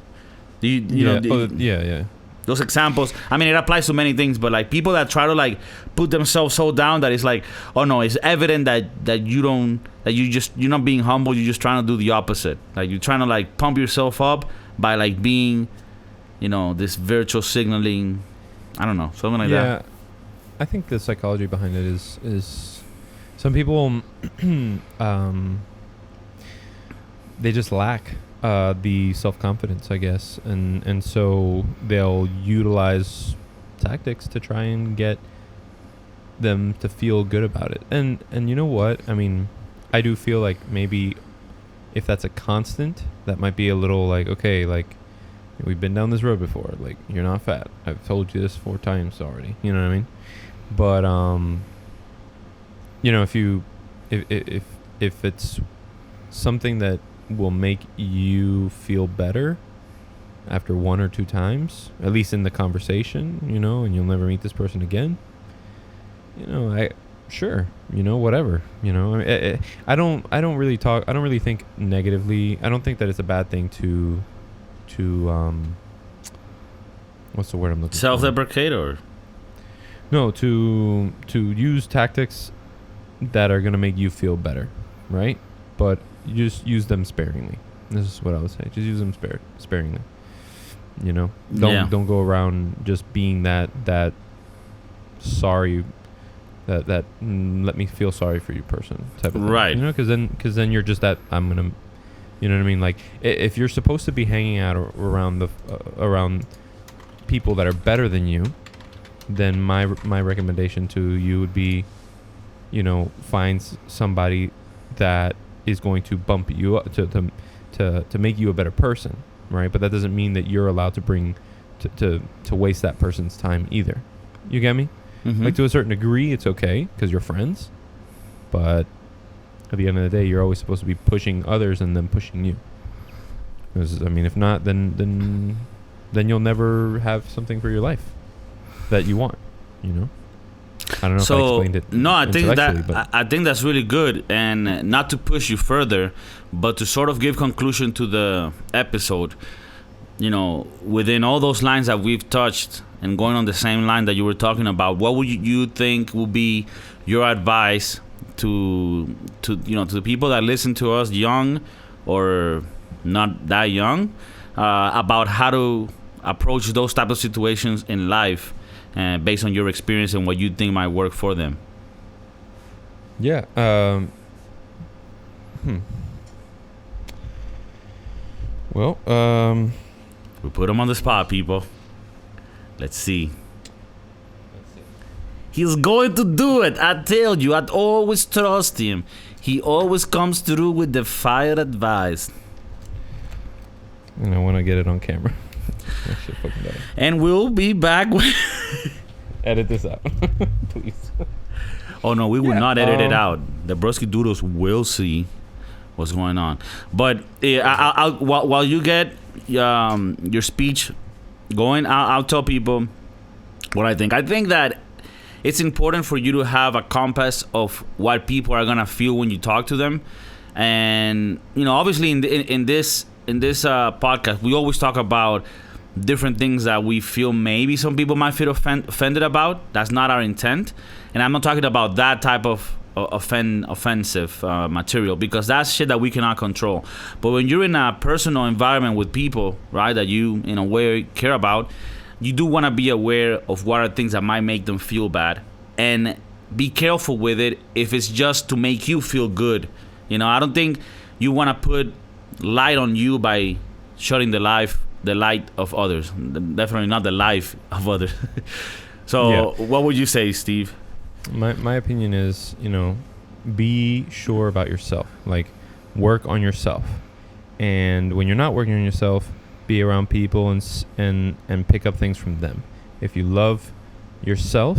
Yeah. Those examples, I mean, it applies to many things, but like people that try to like put themselves so down that it's like, oh no, it's evident that you're not being humble. You're just trying to do the opposite. Like, you're trying to like pump yourself up by like being, you know, this virtual signaling. I don't know, something like that. I think the psychology behind it is some people they just lack the self-confidence, I guess, and so they'll utilize tactics to try and get them to feel good about it. And you know what? I mean, I do feel like maybe if that's a constant, that might be a little like, okay, like we've been down this road before. Like, you're not fat. I've told you this 4 times already. You know what I mean? But you know, if it's something that will make you feel better after 1 or 2 times, at least in the conversation, you know, and you'll never meet this person again, you know, sure, you know, whatever, you know. I don't really think negatively. I don't think that it's a bad thing to what's the word I'm looking for? Self-deprecate, or no, to use tactics that are going to make you feel better, right? But you just use them sparingly. This is what I would say. Just use them sparingly. You know, don't go around just being that sorry, that let me feel sorry for you person type of thing. Right. You know, because then you're just that I'm gonna, you know what I mean? Like if you're supposed to be hanging out around around people that are better than you, then my recommendation to you would be, you know, find somebody that is going to bump you up to make you a better person, right? But that doesn't mean that you're allowed to bring to waste that person's time either. You get me? Mm-hmm. Like, to a certain degree, it's okay because you're friends, but at the end of the day, you're always supposed to be pushing others and them pushing you. Because I mean, if not, then you'll never have something for your life that you want. You know. I don't know if I explained it. No, I think think that's really good, and not to push you further, but to sort of give conclusion to the episode. You know, within all those lines that we've touched, and going on the same line that you were talking about, what would you think would be your advice to the people that listen to us, young or not that young, about how to approach those type of situations in life, based on your experience and what you think might work for them? Yeah. Well, we put him on the spot, people. Let's see. He's going to do it. I tell you, I'd always trust him. He always comes through with the fire advice. And I want to get it on camera. That shit fucking better. And we'll be back with... Edit this out, please. Oh, no, we will not edit it out. The Broskiedoodles will see what's going on. But while you get your speech going, I'll tell people what I think. I think that it's important for you to have a compass of what people are gonna feel when you talk to them. And you know, obviously, in this podcast, we always talk about different things that we feel maybe some people might feel offended about. That's not our intent, and I'm not talking about that type of offensive material, because that's shit that we cannot control. But when you're in a personal environment with people, right, that you in a way care about, you do want to be aware of what are things that might make them feel bad, and be careful with it if it's just to make you feel good. You know, I don't think you want to put light on you by shutting the light of others. Definitely not the life of others. So What would you say, Steve? My opinion is, you know, be sure about yourself. Like, work on yourself. And when you're not working on yourself, be around people and pick up things from them. If you love yourself,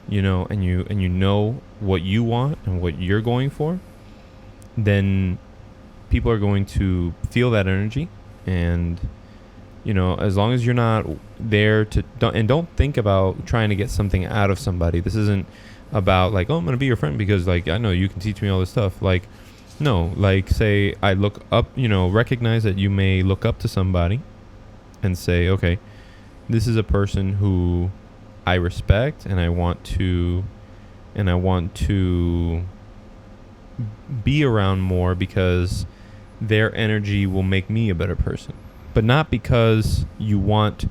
you know, and you know what you want and what you're going for, then people are going to feel that energy. And you know, as long as you're not there don't think about trying to get something out of somebody. This isn't about like, oh, I'm gonna be your friend because like I know you can teach me all this stuff. Like, no, like say I look up, you know, recognize that you may look up to somebody and say, okay, this is a person who I respect and I want to be around more because their energy will make me a better person. But not because you want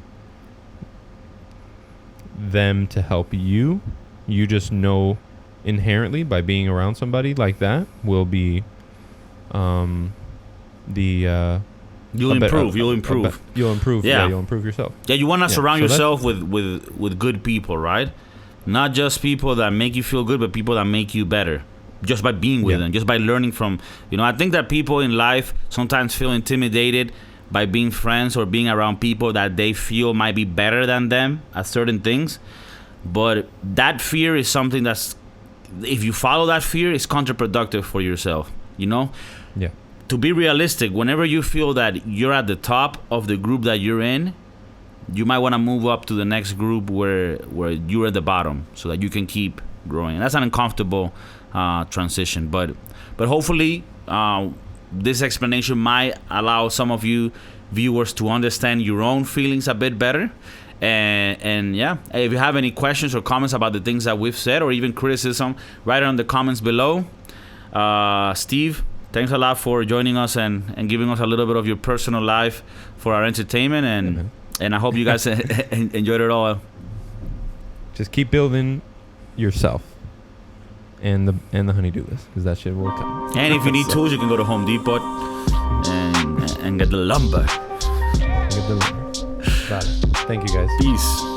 them to help you, you just know inherently by being around somebody like that will be You'll improve. You'll improve. You'll improve. Yeah. Yeah, you'll improve yourself. Yeah, you want to surround so yourself with good people, right? Not just people that make you feel good, but people that make you better. Just by being with them, just by learning from, I think that people in life sometimes feel intimidated by being friends or being around people that they feel might be better than them at certain things. But that fear is something that's, if you follow that fear, it's counterproductive for yourself, Yeah. To be realistic, whenever you feel that you're at the top of the group that you're in, you might want to move up to the next group where you're at the bottom so that you can keep growing. And that's an uncomfortable transition. But hopefully this explanation might allow some of you viewers to understand your own feelings a bit better. And yeah, if you have any questions or comments about the things that we've said or even criticism, write it in the comments below. Steve, thanks a lot for joining us and giving us a little bit of your personal life for our entertainment. And I hope you guys enjoyed it all. Just keep building yourself and the honeydew-list, because that shit will come. And if you need tools, you can go to Home Depot and get the lumber. Got it. Thank you, guys. Peace.